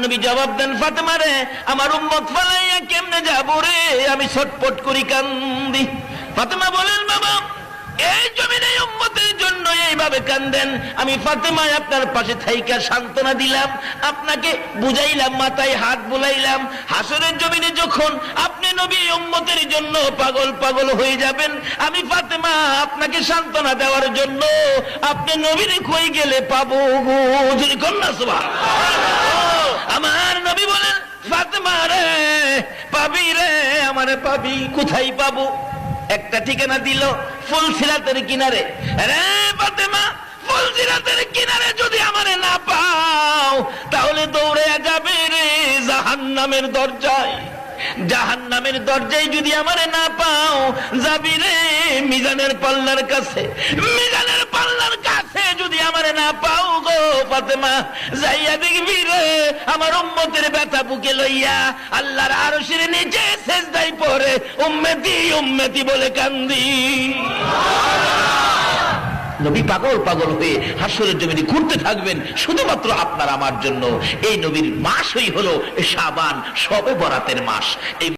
নবী জবাব দেন, ফাতেমা রে, আমার উম্মত ফালাইয়া কেমনে যাব রে, আমি ছটপট করি, কান্দি। ফাতেমা বলেন, বাবা এই জমিনে উম্মতের জন্য এইভাবে কান্দেন, আমি ফাতেমা আপনার পাশে থাইকা সান্ত্বনা দিলাম, আপনাকে বুঝাইলাম, মাথায় হাত বুলাইলাম। হাসরের জমিনে যখন আপনি নবী উম্মতের জন্য পাগল পাগল হয়ে যাবেন, আমি ফাতেমা আপনাকে সান্ত্বনা দেওয়ার জন্য আপনি নবীর কই গেলে পাবো গো, যদি কন্যা সুবহানাল্লাহ। আমার নবী বলেন, ফাতেমা রে, পাবি রে, আমারে পাবি। কোথায় পাবো? একটা ঠিকানা দিল, ফুলসিরাতের কিনারে। রে ফাতেমা, ফুলসিরাতের কিনারে যদি আমারে না পাও, তাহলে দৌড়ে যাবে রে জাহান্নামের দরজায়। জাহান্নামের দরজায় যদি আমারে না পাও, যাবি রে মিজানের পাল্লার কাছে। মিজানের পাল্লার কাছে যদি আমারে না পাও গো ফাতেমা, যাইয়া দেখবি রে আমার উম্মতের ব্যথা বুকে লইয়া আল্লাহর আরশের নিচে সেজদায় পড়ে উম্মতি উম্মতি বলে কান্দি। নবী পাগল পাগল হয়ে হাসরের জমিনে ঘুরতে থাকবেন শুধুমাত্র আপনার আমার জন্য। এই নবীর মাসই হলো শাবান, শবে বরাতের মাস। এই